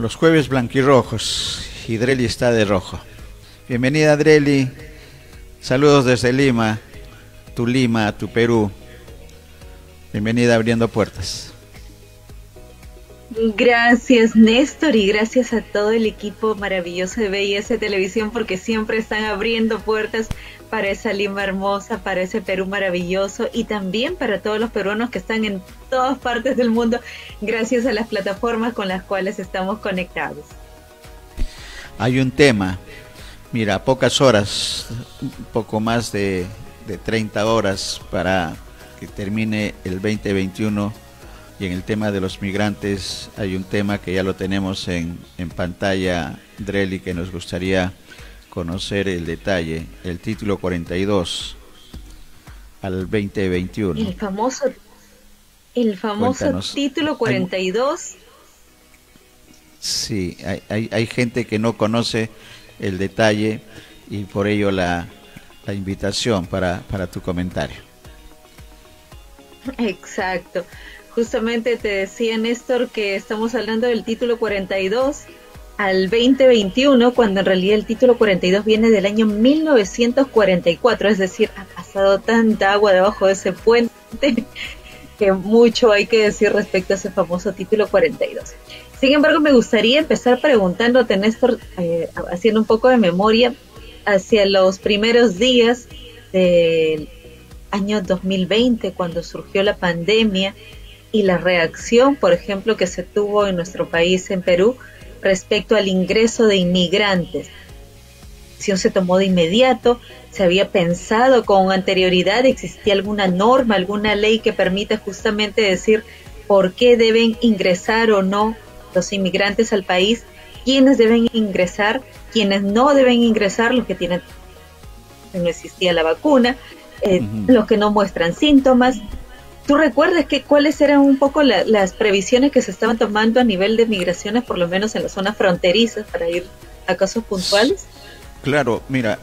los jueves blanquirrojos y Dreli está de rojo. Bienvenida Dreli, saludos desde Lima, tu Perú. Bienvenida Abriendo Puertas. Gracias Néstor y gracias a todo el equipo maravilloso de BIS Televisión porque siempre están abriendo puertas para esa Lima hermosa, para ese Perú maravilloso y también para todos los peruanos que están en todas partes del mundo gracias a las plataformas con las cuales estamos conectados. Hay un tema, mira, pocas horas, un poco más de 30 horas para que termine el 2021 y en el tema de los migrantes hay un tema que ya lo tenemos en pantalla, Dreli, que nos gustaría conocer el detalle, el título 42 al 2021. El famoso Cuéntanos. Título 42. Sí, hay gente que no conoce el detalle y por ello la invitación para tu comentario. Exacto. Justamente te decía Néstor que estamos hablando del título 42 al 2021, cuando en realidad el título 42 viene del año 1944, es decir, ha pasado tanta agua debajo de ese puente que mucho hay que decir respecto a ese famoso título 42. Sin embargo, me gustaría empezar preguntándote, Néstor, haciendo un poco de memoria, hacia los primeros días del año 2020, cuando surgió la pandemia, y la reacción, por ejemplo, que se tuvo en nuestro país, en Perú, respecto al ingreso de inmigrantes. La decisión se tomó de inmediato, se había pensado con anterioridad, existía alguna norma, alguna ley que permita justamente decir por qué deben ingresar o no los inmigrantes al país, quiénes deben ingresar, quiénes no deben ingresar, los que tienen, no existía la vacuna, los que no muestran síntomas. ¿Tú recuerdas cuáles eran un poco las previsiones que se estaban tomando a nivel de migraciones, por lo menos en las zonas fronterizas, para ir a casos puntuales? Claro, mira,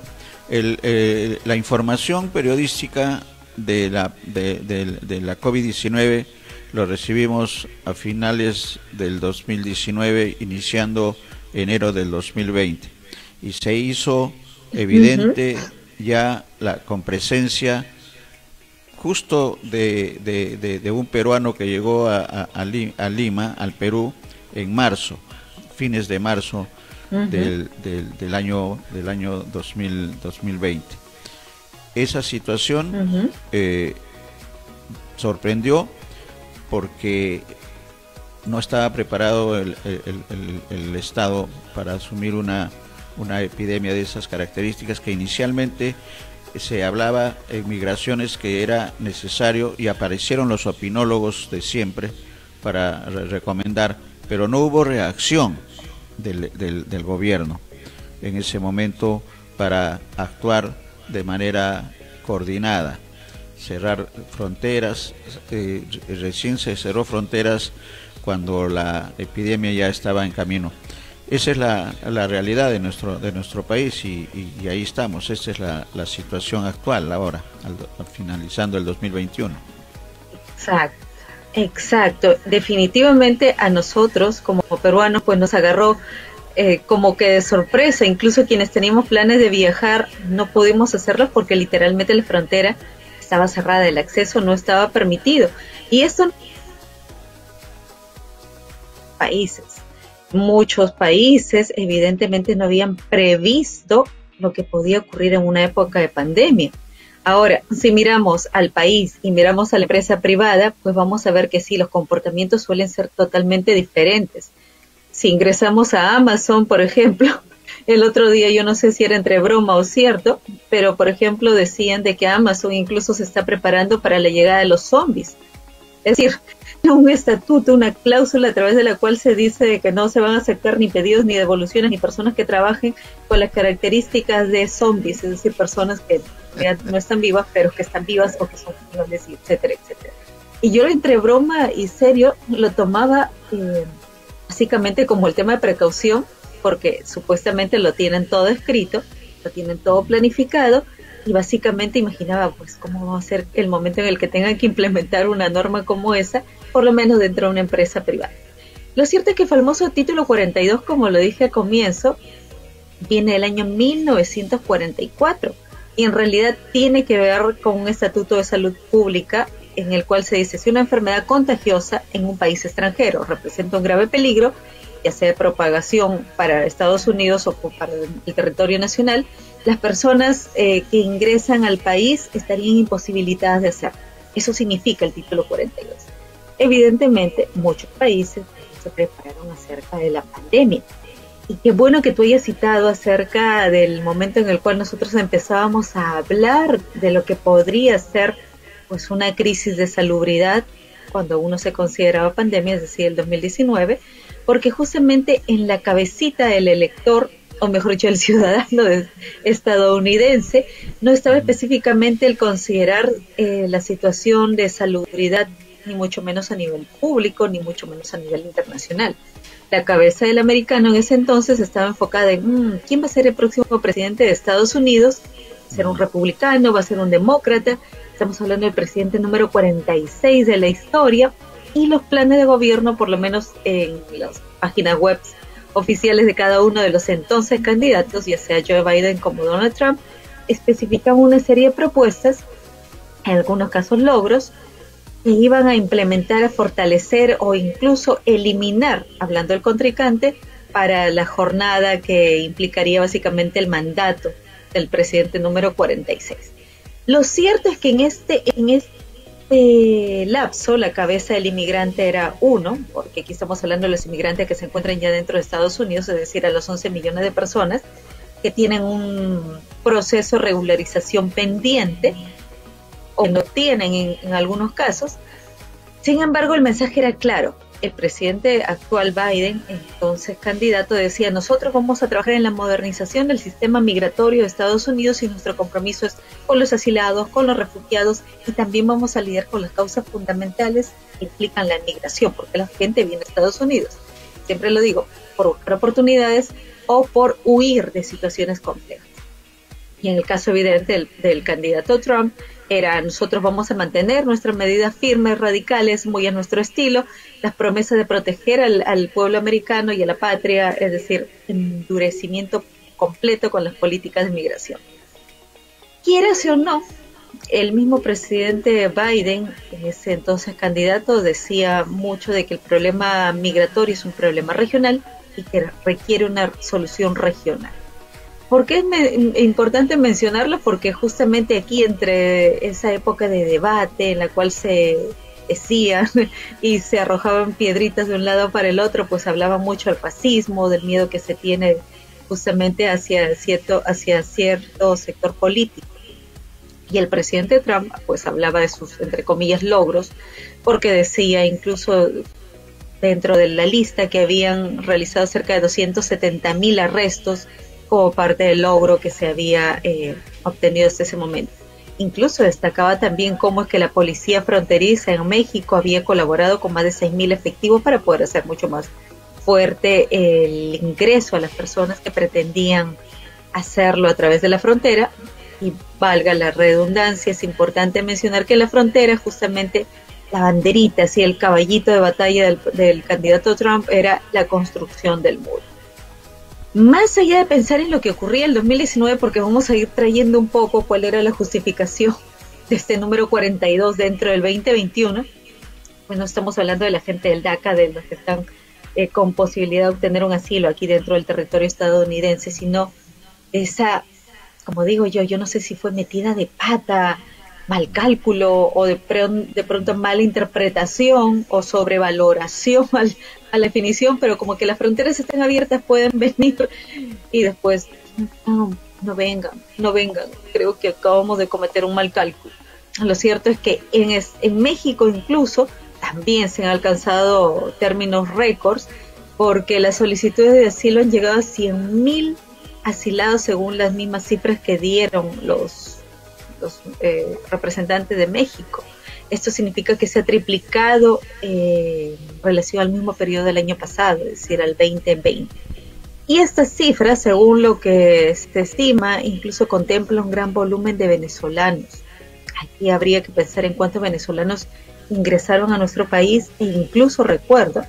la información periodística de la COVID-19 lo recibimos a finales del 2019, iniciando enero del 2020, y se hizo evidente ya con presencia justo de un peruano que llegó a Lima, al Perú, en marzo, fines de marzo del año 2020. Esa situación sorprendió porque no estaba preparado el Estado para asumir una epidemia de esas características, que inicialmente se hablaba en migraciones que era necesario, y aparecieron los opinólogos de siempre para recomendar, pero no hubo reacción del gobierno en ese momento para actuar de manera coordinada, cerrar fronteras. Recién se cerró fronteras cuando la epidemia ya estaba en camino. Esa es la realidad de nuestro país y ahí estamos. Esta es la situación actual ahora, finalizando el 2021. Exacto. Definitivamente a nosotros como peruanos pues nos agarró como que de sorpresa. Incluso quienes teníamos planes de viajar no pudimos hacerlo porque literalmente la frontera estaba cerrada, el acceso no estaba permitido. Y esto países. Muchos países evidentemente no habían previsto lo que podía ocurrir en una época de pandemia. Ahora, si miramos al país y miramos a la empresa privada, pues vamos a ver que sí, los comportamientos suelen ser totalmente diferentes. Si ingresamos a Amazon, por ejemplo, el otro día, yo no sé si era entre broma o cierto, pero por ejemplo decían de que Amazon incluso se está preparando para la llegada de los zombies. Es decir, un estatuto, una cláusula a través de la cual se dice que no se van a aceptar ni pedidos, ni devoluciones, ni personas que trabajen con las características de zombies, es decir, personas que ya no están vivas, pero que están vivas o que son vivas, etcétera, etcétera. Y yo entre broma y serio lo tomaba básicamente como el tema de precaución, porque supuestamente lo tienen todo escrito, lo tienen todo planificado, y básicamente imaginaba pues cómo va a ser el momento en el que tengan que implementar una norma como esa, por lo menos dentro de una empresa privada. Lo cierto es que el famoso título 42, como lo dije al comienzo, viene del año 1944 y en realidad tiene que ver con un estatuto de salud pública en el cual se dice: si una enfermedad contagiosa en un país extranjero representa un grave peligro, ya sea de propagación para Estados Unidos o para el territorio nacional, las personas que ingresan al país estarían imposibilitadas de hacerlo. Eso significa el título 42. Evidentemente, muchos países se prepararon acerca de la pandemia. Y qué bueno que tú hayas citado acerca del momento en el cual nosotros empezábamos a hablar de lo que podría ser pues una crisis de salubridad cuando uno se consideraba pandemia, es decir, el 2019, porque justamente en la cabecita del elector, o mejor dicho, el ciudadano estadounidense, no estaba específicamente el considerar la situación de salubridad, ni mucho menos a nivel público, ni mucho menos a nivel internacional. La cabeza del americano en ese entonces estaba enfocada en ¿quién va a ser el próximo presidente de Estados Unidos? ¿Va a ser un republicano? ¿Va a ser un demócrata? Estamos hablando del presidente número 46 de la historia, y los planes de gobierno, por lo menos en las páginas web oficiales de cada uno de los entonces candidatos, ya sea Joe Biden como Donald Trump, especificaban una serie de propuestas, en algunos casos logros, que iban a implementar, a fortalecer o incluso eliminar, hablando del contrincante, para la jornada que implicaría básicamente el mandato del presidente número 46. Lo cierto es que en este lapso la cabeza del inmigrante era uno, porque aquí estamos hablando de los inmigrantes que se encuentran ya dentro de Estados Unidos, es decir, a los 11 millones de personas que tienen un proceso de regularización pendiente o no tienen en algunos casos. Sin embargo, el mensaje era claro. El presidente actual Biden, entonces candidato, decía: nosotros vamos a trabajar en la modernización del sistema migratorio de Estados Unidos y nuestro compromiso es con los asilados, con los refugiados, y también vamos a lidiar con las causas fundamentales que implican la migración, porque la gente viene a Estados Unidos, siempre lo digo, por buscar oportunidades o por huir de situaciones complejas. Y en el caso evidente del candidato Trump, nosotros vamos a mantener nuestras medidas firmes, radicales, muy a nuestro estilo, las promesas de proteger al pueblo americano y a la patria, es decir, endurecimiento completo con las políticas de migración. Quieras o no, el mismo presidente Biden, en ese entonces candidato, decía mucho de que el problema migratorio es un problema regional y que requiere una solución regional. ¿Por qué es importante mencionarlo? Porque justamente aquí, entre esa época de debate en la cual se decían y se arrojaban piedritas de un lado para el otro, pues hablaba mucho del fascismo, del miedo que se tiene justamente hacia cierto sector político. Y el presidente Trump pues hablaba de sus, entre comillas, logros, porque decía, incluso dentro de la lista, que habían realizado cerca de 270,000 arrestos como parte del logro que se había obtenido hasta ese momento. Incluso destacaba también cómo es que la policía fronteriza en México había colaborado con más de 6,000 efectivos para poder hacer mucho más fuerte el ingreso a las personas que pretendían hacerlo a través de la frontera. Y valga la redundancia, es importante mencionar que en la frontera justamente la banderita, así el caballito de batalla del candidato Trump, era la construcción del muro. Más allá de pensar en lo que ocurría en el 2019, porque vamos a ir trayendo un poco cuál era la justificación de este número 42 dentro del 2021, pues no estamos hablando de la gente del DACA, de los que están con posibilidad de obtener un asilo aquí dentro del territorio estadounidense, sino esa, como digo yo no sé si fue metida de pata, mal cálculo o de pronto mala interpretación o sobrevaloración a la definición, pero como que las fronteras están abiertas, pueden venir y después no vengan, creo que acabamos de cometer un mal cálculo. Lo cierto es que en México incluso también se han alcanzado términos récords, porque las solicitudes de asilo han llegado a 100,000 asilados según las mismas cifras que dieron los representantes de México. Esto significa que se ha triplicado en relación al mismo periodo del año pasado, es decir, al 2020. Y estas cifras, según lo que se estima, incluso contempla un gran volumen de venezolanos. Aquí habría que pensar en cuántos venezolanos ingresaron a nuestro país, e incluso recuerdo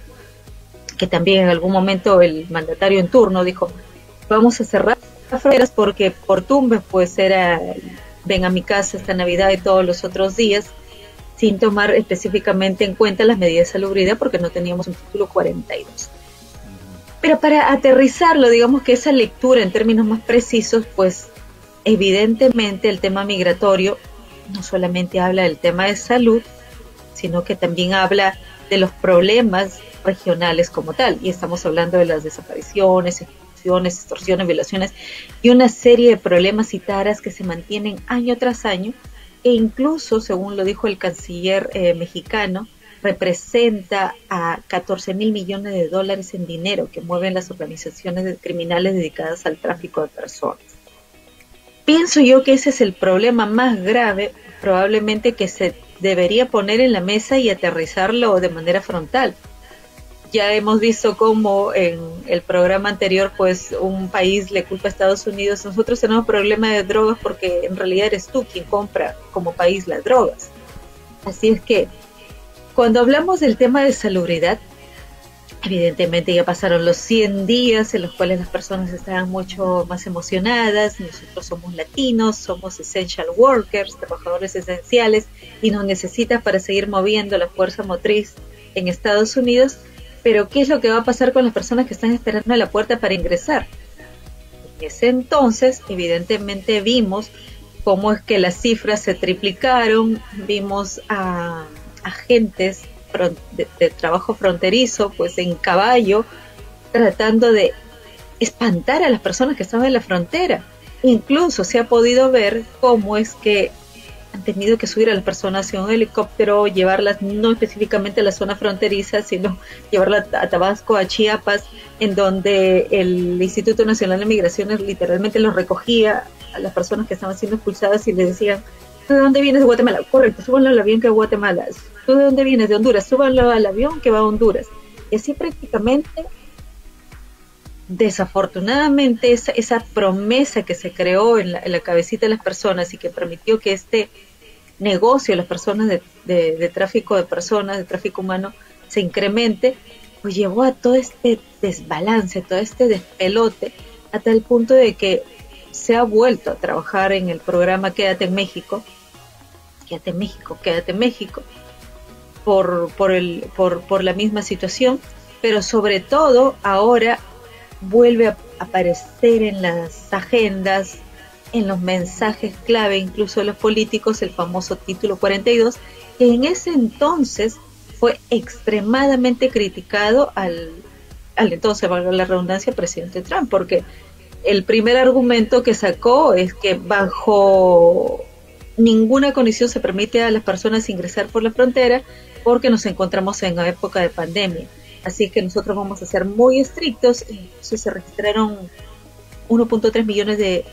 que también en algún momento el mandatario en turno dijo, vamos a cerrar las fronteras porque por Tumbes pues era ven a mi casa esta Navidad y todos los otros días, sin tomar específicamente en cuenta las medidas de salubridad porque no teníamos un título 42. Pero para aterrizarlo, digamos que esa lectura en términos más precisos, pues evidentemente el tema migratorio no solamente habla del tema de salud, sino que también habla de los problemas regionales como tal, y estamos hablando de las desapariciones, ejecuciones, extorsiones, violaciones y una serie de problemas y taras que se mantienen año tras año, e incluso, según lo dijo el canciller mexicano, representa a 14,000 millones de dólares en dinero que mueven las organizaciones criminales dedicadas al tráfico de personas. Pienso yo que ese es el problema más grave, probablemente que se debería poner en la mesa y aterrizarlo de manera frontal. Ya hemos visto cómo en el programa anterior, pues un país le culpa a Estados Unidos, nosotros tenemos problema de drogas porque en realidad eres tú quien compra como país las drogas. Así es que cuando hablamos del tema de salubridad, evidentemente ya pasaron los 100 días en los cuales las personas estaban mucho más emocionadas. Nosotros somos latinos, somos essential workers, trabajadores esenciales, y nos necesitas para seguir moviendo la fuerza motriz en Estados Unidos. Pero ¿qué es lo que va a pasar con las personas que están esperando a la puerta para ingresar? En ese entonces, evidentemente vimos cómo es que las cifras se triplicaron, vimos a agentes de trabajo fronterizo, pues en caballo, tratando de espantar a las personas que estaban en la frontera. Incluso se ha podido ver cómo es que han tenido que subir a las personas hacia un helicóptero, llevarlas no específicamente a la zona fronteriza, sino llevarlas a Tabasco, a Chiapas, en donde el Instituto Nacional de Migraciones literalmente los recogía a las personas que estaban siendo expulsadas y les decían, ¿tú de dónde vienes? De Guatemala. Correcto, súbanlo al avión que va a Guatemala. ¿Tú de dónde vienes? De Honduras. Súbanlo al avión que va a Honduras. Y así prácticamente, desafortunadamente, esa promesa que se creó en la cabecita de las personas y que permitió que este negocio de las personas de tráfico de personas, de tráfico humano, se incremente, pues llevó a todo este desbalance, todo este despelote, a tal punto de que se ha vuelto a trabajar en el programa Quédate en México, Quédate en México, Quédate en México, por la misma situación, pero sobre todo ahora vuelve a aparecer en las agendas, en los mensajes clave, incluso de los políticos, el famoso título 42, que en ese entonces fue extremadamente criticado al entonces, valga la redundancia, presidente Trump, porque el primer argumento que sacó es que bajo ninguna condición se permite a las personas ingresar por la frontera porque nos encontramos en una época de pandemia. Así que nosotros vamos a ser muy estrictos. Entonces se registraron 1.3 millones de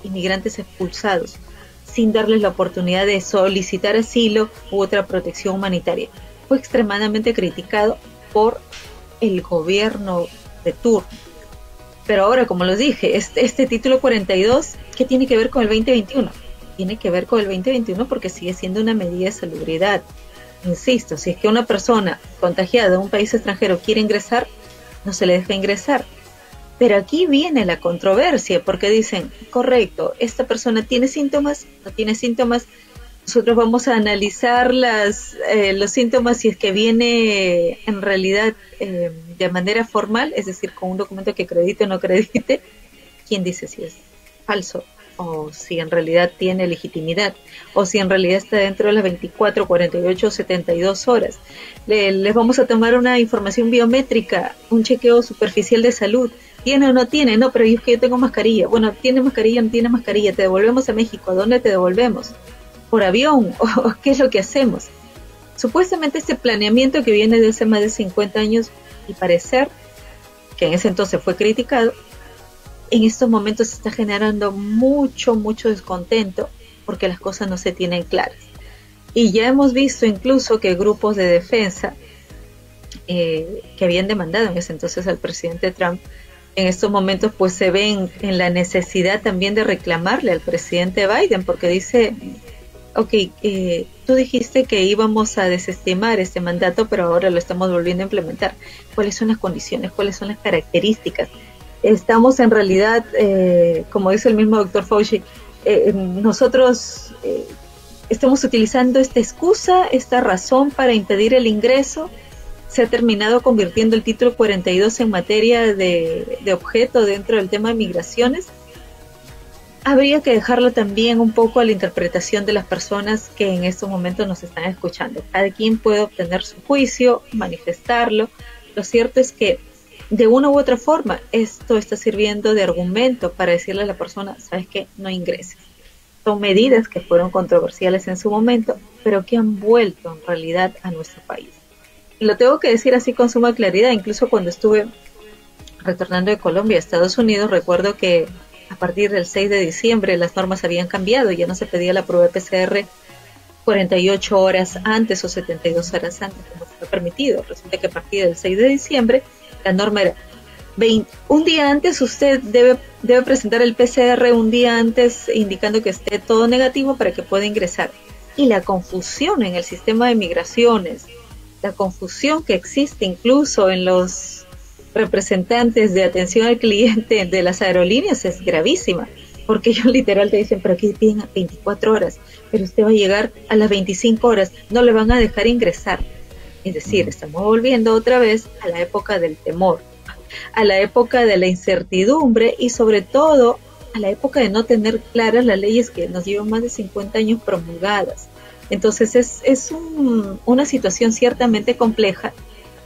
inmigrantes expulsados sin darles la oportunidad de solicitar asilo u otra protección humanitaria. Fue extremadamente criticado por el gobierno de turno. Pero ahora, como les dije, este título 42, ¿qué tiene que ver con el 2021? Tiene que ver con el 2021 porque sigue siendo una medida de salubridad. Insisto, si es que una persona contagiada de un país extranjero quiere ingresar, no se le deja ingresar. Pero aquí viene la controversia, porque dicen, correcto, esta persona tiene síntomas, no tiene síntomas, nosotros vamos a analizar los síntomas si es que viene en realidad de manera formal, es decir, con un documento que acredite o no acredite. ¿Quién dice si es falso? O si en realidad tiene legitimidad, o si en realidad está dentro de las 24, 48 o 72 horas. Les vamos a tomar una información biométrica, un chequeo superficial de salud. ¿Tiene o no tiene? No, pero es que yo tengo mascarilla. Bueno, ¿tiene mascarilla o no tiene mascarilla? ¿Te devolvemos a México? ¿A dónde te devolvemos? ¿Por avión? ¿O qué es lo que hacemos? Supuestamente este planeamiento que viene de hace más de 50 años y parecer que en ese entonces fue criticado, en estos momentos se está generando mucho descontento porque las cosas no se tienen claras. Y ya hemos visto incluso que grupos de defensa que habían demandado en ese entonces al presidente Trump, en estos momentos pues se ven en la necesidad también de reclamarle al presidente Biden, porque dice, ok, tú dijiste que íbamos a desestimar este mandato, pero ahora lo estamos volviendo a implementar. ¿Cuáles son las condiciones? ¿Cuáles son las características? Estamos en realidad, como dice el mismo doctor Fauci, nosotros estamos utilizando esta excusa, esta razón para impedir el ingreso. Se ha terminado convirtiendo el título 42 en materia de objeto dentro del tema de migraciones. Habría que dejarlo también un poco a la interpretación de las personas que en estos momentos nos están escuchando. Cada quien puede obtener su juicio, manifestarlo. Lo cierto es que de una u otra forma esto está sirviendo de argumento para decirle a la persona, sabes qué, no ingreses. Son medidas que fueron controversiales en su momento, pero que han vuelto en realidad a nuestro país. Y lo tengo que decir así con suma claridad. Incluso cuando estuve retornando de Colombia a Estados Unidos, recuerdo que a partir del 6 de diciembre las normas habían cambiado, ya no se pedía la prueba de PCR 48 horas antes o 72 horas antes, como se ha permitido. Resulta que a partir del 6 de diciembre la norma era un día antes usted debe presentar el PCR un día antes, indicando que esté todo negativo para que pueda ingresar. Y la confusión en el sistema de migraciones, la confusión que existe incluso en los representantes de atención al cliente de las aerolíneas es gravísima, porque ellos literal te dicen, pero aquí piden a 24 horas, pero usted va a llegar a las 25 horas, no le van a dejar ingresar. Es decir, estamos volviendo otra vez a la época del temor, a la época de la incertidumbre y sobre todo a la época de no tener claras las leyes que nos llevan más de 50 años promulgadas. Entonces es una situación ciertamente compleja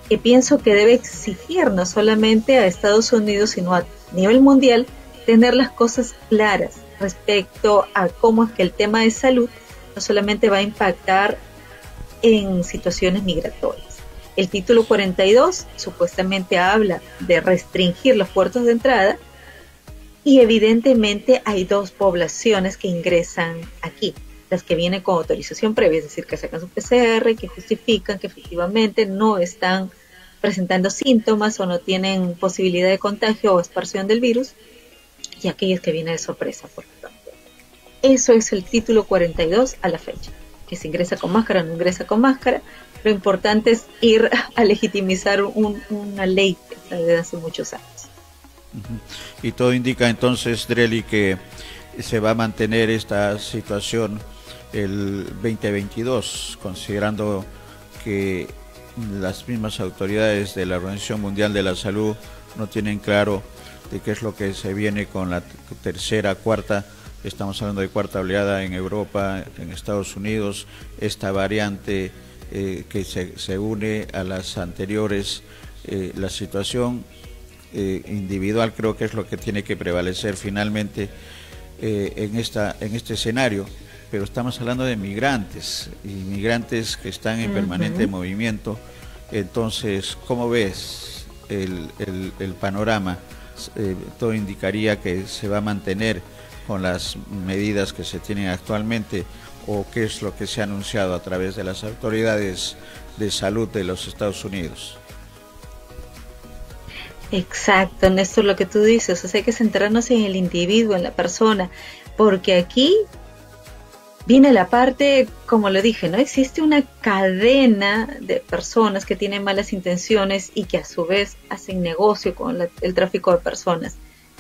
que pienso que debe exigir no solamente a Estados Unidos, sino a nivel mundial, tener las cosas claras respecto a cómo es que el tema de salud no solamente va a impactar en situaciones migratorias. El título 42 supuestamente habla de restringir los puertos de entrada y evidentemente hay dos poblaciones que ingresan aquí. Las que vienen con autorización previa, es decir, que sacan su PCR, que justifican que efectivamente no están presentando síntomas o no tienen posibilidad de contagio o expansión del virus, y aquellas que vienen de sorpresa, por ejemplo. Eso es el título 42 a la fecha, que se ingresa con máscara o no ingresa con máscara. Lo importante es ir a legitimizar una ley de hace muchos años. Y todo indica entonces, Drely, que se va a mantener esta situación el 2022, considerando que las mismas autoridades de la Organización Mundial de la Salud no tienen claro de qué es lo que se viene con la tercera, cuarta, estamos hablando de cuarta oleada en Europa, en Estados Unidos, esta variante que se une a las anteriores. La situación individual creo que es lo que tiene que prevalecer finalmente en este escenario, pero estamos hablando de migrantes que están en permanente movimiento. Entonces, ¿cómo ves el panorama? Todo indicaría que se va a mantener con las medidas que se tienen actualmente, o qué es lo que se ha anunciado a través de las autoridades de salud de los Estados Unidos. Exacto, Néstor, lo que tú dices, o sea, hay que centrarnos en el individuo, en la persona, porque aquí viene la parte, como lo dije, ¿no? Existe una cadena de personas que tienen malas intenciones y que a su vez hacen negocio con el tráfico de personas.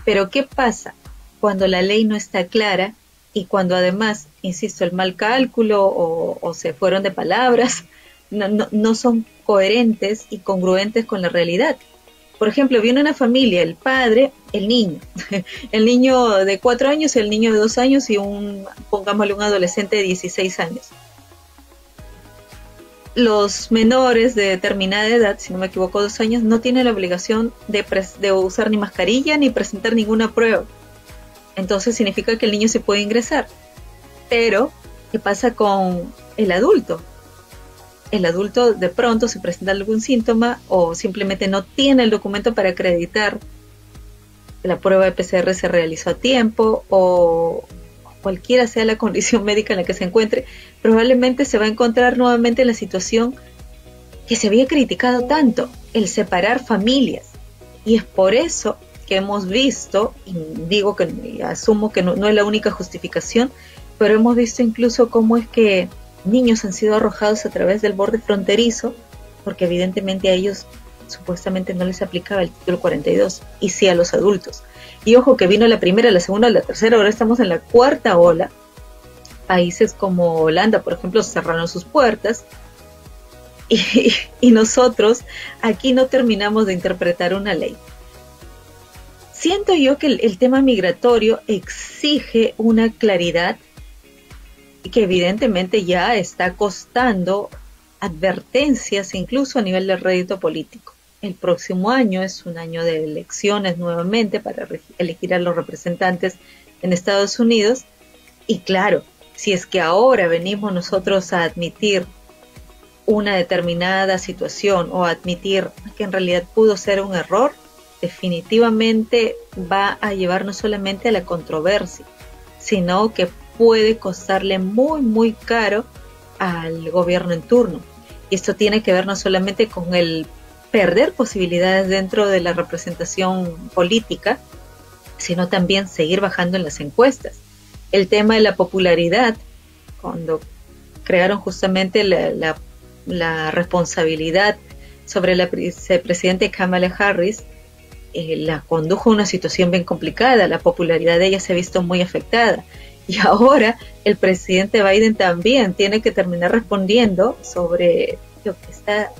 Pero ¿qué pasa cuando la ley no está clara y cuando además, insisto, el mal cálculo o se fueron de palabras, no son coherentes y congruentes con la realidad? Por ejemplo, viene una familia, el padre, el niño de 4 años, el niño de 2 años y pongámosle un adolescente de 16 años. Los menores de determinada edad, si no me equivoco 2 años, no tienen la obligación de usar ni mascarilla ni presentar ninguna prueba. Entonces significa que el niño se puede ingresar. Pero, ¿qué pasa con el adulto? El adulto de pronto, si presenta algún síntoma o simplemente no tiene el documento para acreditar que la prueba de PCR se realizó a tiempo, o cualquiera sea la condición médica en la que se encuentre, probablemente se va a encontrar nuevamente en la situación que se había criticado tanto, el separar familias. Y es por eso que hemos visto, y digo que asumo que no es la única justificación, pero hemos visto incluso cómo es que niños han sido arrojados a través del borde fronterizo, porque evidentemente a ellos supuestamente no les aplicaba el título 42, y sí a los adultos. Y ojo que vino la primera, la segunda, la tercera, ahora estamos en la cuarta ola. Países como Holanda, por ejemplo, cerraron sus puertas, y nosotros aquí no terminamos de interpretar una ley. Siento yo que el tema migratorio exige una claridad que evidentemente ya está costando advertencias incluso a nivel de rédito político. El próximo año es un año de elecciones nuevamente para elegir a los representantes en Estados Unidos, y claro, si es que ahora venimos nosotros a admitir una determinada situación o admitir que en realidad pudo ser un error, definitivamente va a llevar no solamente a la controversia, sino que puede costarle muy muy caro al gobierno en turno. Y esto tiene que ver no solamente con el perder posibilidades dentro de la representación política, sino también seguir bajando en las encuestas. El tema de la popularidad, cuando crearon justamente la responsabilidad sobre la vicepresidenta Kamala Harris, la condujo a una situación bien complicada. La popularidad de ella se ha visto muy afectada, y ahora el presidente Biden también tiene que terminar respondiendo sobre lo que está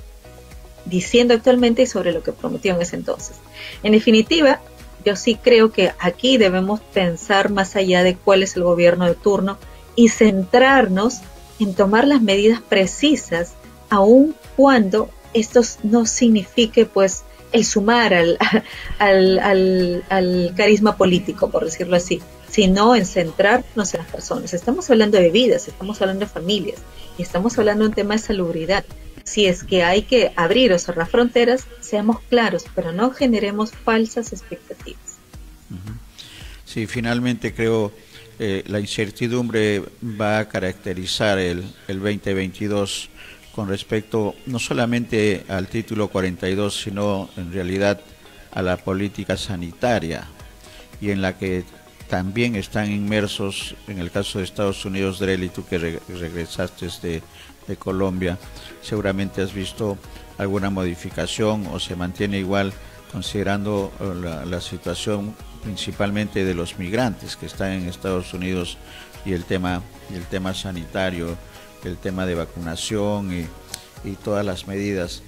diciendo actualmente y sobre lo que prometió en ese entonces. En definitiva, yo sí creo que aquí debemos pensar más allá de cuál es el gobierno de turno y centrarnos en tomar las medidas precisas, aun cuando esto no signifique pues el sumar al carisma político, por decirlo así, sino en centrarnos en las personas. Estamos hablando de vidas, estamos hablando de familias, y estamos hablando de un tema de salubridad. Si es que hay que abrir o cerrar fronteras, seamos claros, pero no generemos falsas expectativas. Sí, finalmente creo la incertidumbre va a caracterizar el 2022 con respecto no solamente al título 42, sino en realidad a la política sanitaria, y en la que también están inmersos, en el caso de Estados Unidos. Drely, tú que regresaste de Colombia, seguramente has visto alguna modificación o se mantiene igual, considerando la situación principalmente de los migrantes que están en Estados Unidos, y el tema sanitario, el tema de vacunación y todas las medidas.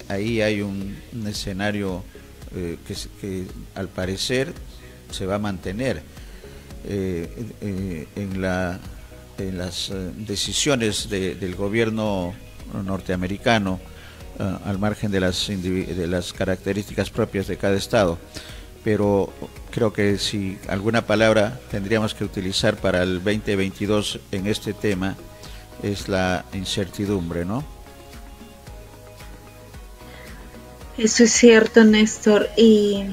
Ahí hay un escenario que al parecer se va a mantener en las decisiones del gobierno norteamericano, al margen de las características propias de cada estado. Pero creo que si alguna palabra tendríamos que utilizar para el 2022 en este tema, es la incertidumbre, ¿no? Eso es cierto, Néstor, y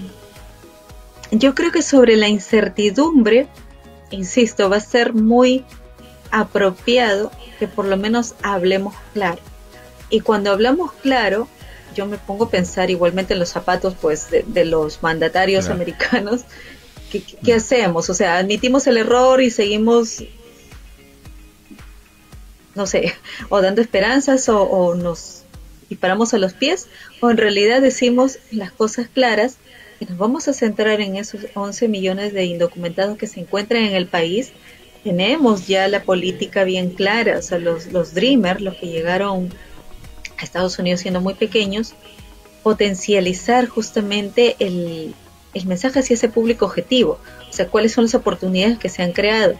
yo creo que sobre la incertidumbre, insisto, va a ser muy apropiado que por lo menos hablemos claro. Y cuando hablamos claro, yo me pongo a pensar igualmente en los zapatos pues de los mandatarios, claro, americanos. ¿Qué hacemos? O sea, admitimos el error y seguimos, no sé, o dando esperanzas o nos disparamos a los pies, o en realidad decimos las cosas claras y nos vamos a centrar en esos 11 millones de indocumentados que se encuentran en el país. Tenemos ya la política bien clara, o sea, los Dreamers, los que llegaron a Estados Unidos siendo muy pequeños, potencializar justamente el mensaje hacia ese público objetivo, o sea, cuáles son las oportunidades que se han creado.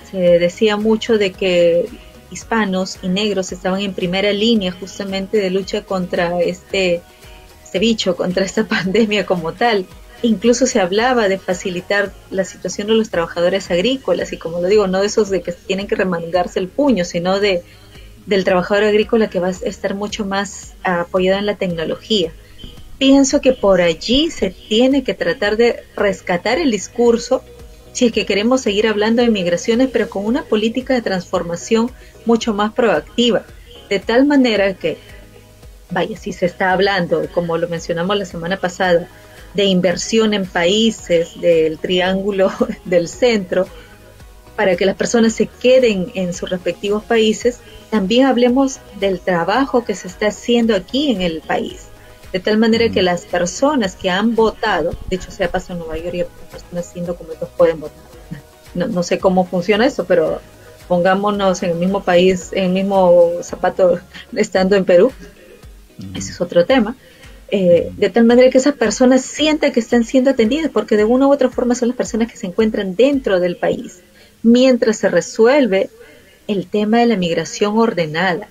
Se decía mucho de que hispanos y negros estaban en primera línea justamente de lucha contra este bicho, contra esta pandemia como tal. Incluso se hablaba de facilitar la situación de los trabajadores agrícolas, y como lo digo, no de esos de que tienen que remangarse el puño, sino del trabajador agrícola que va a estar mucho más apoyado en la tecnología. Pienso que por allí se tiene que tratar de rescatar el discurso si es que queremos seguir hablando de migraciones, pero con una política de transformación mucho más proactiva, de tal manera que, vaya, si se está hablando, como lo mencionamos la semana pasada, de inversión en países del triángulo del centro, para que las personas se queden en sus respectivos países, también hablemos del trabajo que se está haciendo aquí en el país. De tal manera que las personas que han votado, de hecho sea paso en Nueva York, y las personas sin documentos pueden votar. No sé cómo funciona eso, pero pongámonos en el mismo país, en el mismo zapato, estando en Perú. Ese es otro tema. De tal manera que esas personas sientan que están siendo atendidas, porque de una u otra forma son las personas que se encuentran dentro del país, mientras se resuelve el tema de la migración ordenada.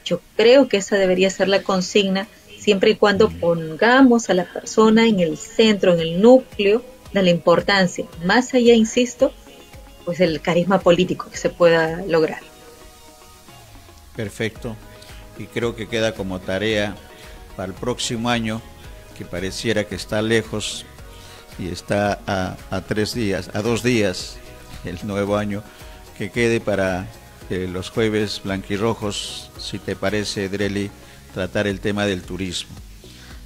Yo creo que esa debería ser la consigna, siempre y cuando pongamos a la persona en el centro, en el núcleo de la importancia, más allá, insisto, pues el carisma político que se pueda lograr. Perfecto, y creo que queda como tarea para el próximo año, que pareciera que está lejos y está a 3 días, a 2 días el nuevo año, que quede para los jueves blanquirrojos, si te parece, Drely, tratar el tema del turismo.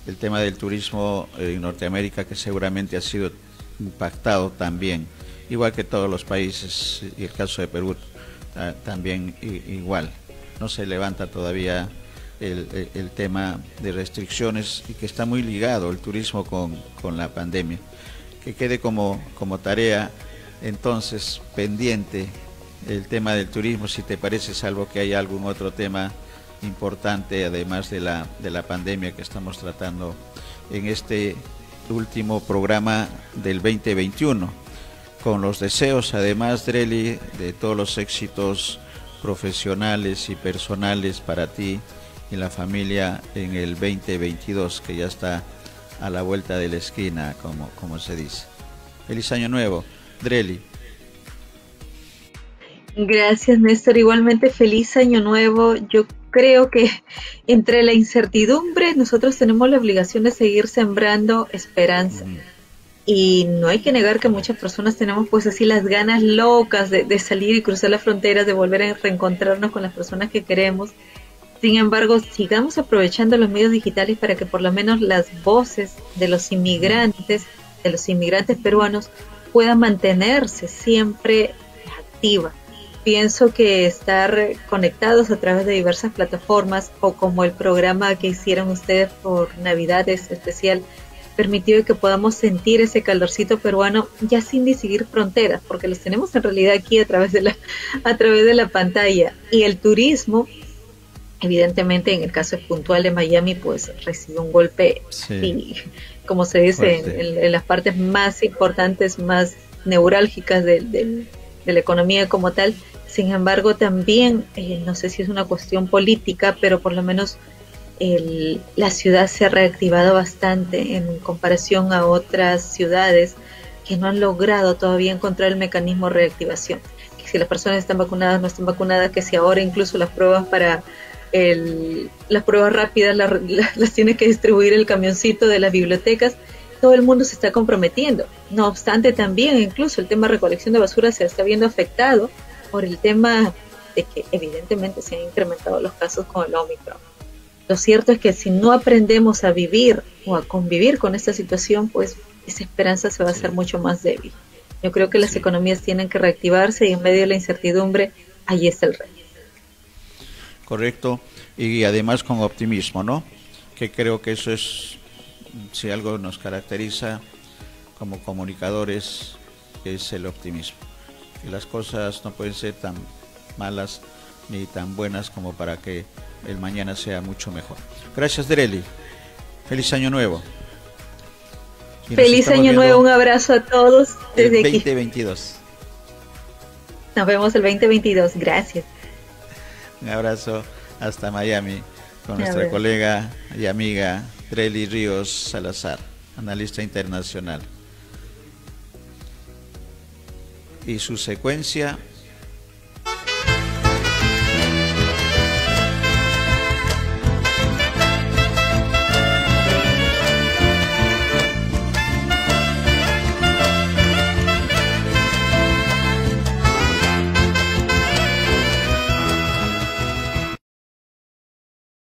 El tema del turismo en Norteamérica, que seguramente ha sido impactado también, igual que todos los países, y el caso de Perú también igual. No se levanta todavía el tema de restricciones, y que está muy ligado el turismo con la pandemia. Que quede como tarea entonces pendiente el tema del turismo, si te parece, salvo que haya algún otro tema importante además de la pandemia que estamos tratando en este último programa del 2021, con los deseos además, Drely, de todos los éxitos profesionales y personales para ti y la familia en el 2022, que ya está a la vuelta de la esquina, como se dice. Feliz año nuevo, Drely. Gracias, Néstor. Igualmente, feliz año nuevo. Yo creo que entre la incertidumbre nosotros tenemos la obligación de seguir sembrando esperanza. Y no hay que negar que muchas personas tenemos pues así las ganas locas de salir y cruzar las fronteras, de volver a reencontrarnos con las personas que queremos. Sin embargo, sigamos aprovechando los medios digitales para que por lo menos las voces de los inmigrantes peruanos, puedan mantenerse siempre activas. Pienso que estar conectados a través de diversas plataformas, o como el programa que hicieron ustedes por Navidades especial, permitió que podamos sentir ese calorcito peruano ya sin distinguir fronteras, porque los tenemos en realidad aquí a través de la pantalla. Y el turismo, evidentemente en el caso puntual de Miami, pues recibió un golpe, sí, y, como se dice, en las partes más importantes, más neurálgicas de la economía como tal. Sin embargo, también, no sé si es una cuestión política, pero por lo menos la ciudad se ha reactivado bastante en comparación a otras ciudades que no han logrado todavía encontrar el mecanismo de reactivación. Que si las personas están vacunadas, no están vacunadas, que si ahora incluso las pruebas para las pruebas rápidas las tiene que distribuir el camioncito de las bibliotecas. Todo el mundo se está comprometiendo. No obstante, también incluso el tema de recolección de basura se está viendo afectado por el tema de que evidentemente se han incrementado los casos con el Omicron. Lo cierto es que si no aprendemos a vivir o a convivir con esta situación, pues esa esperanza se va a hacer mucho más débil. Yo creo que las economías tienen que reactivarse, y en medio de la incertidumbre, ahí está el reto. Correcto, y además con optimismo, ¿no? Que creo que eso es, si algo nos caracteriza como comunicadores, es el optimismo. Que las cosas no pueden ser tan malas ni tan buenas como para que el mañana sea mucho mejor. Gracias, Drely. Feliz año nuevo. Feliz año nuevo, un abrazo a todos desde el 2022. Aquí. Nos vemos el 2022, gracias. Un abrazo hasta Miami con nuestra colega y amiga Drely Ríos Salazar, analista internacional. Y su secuencia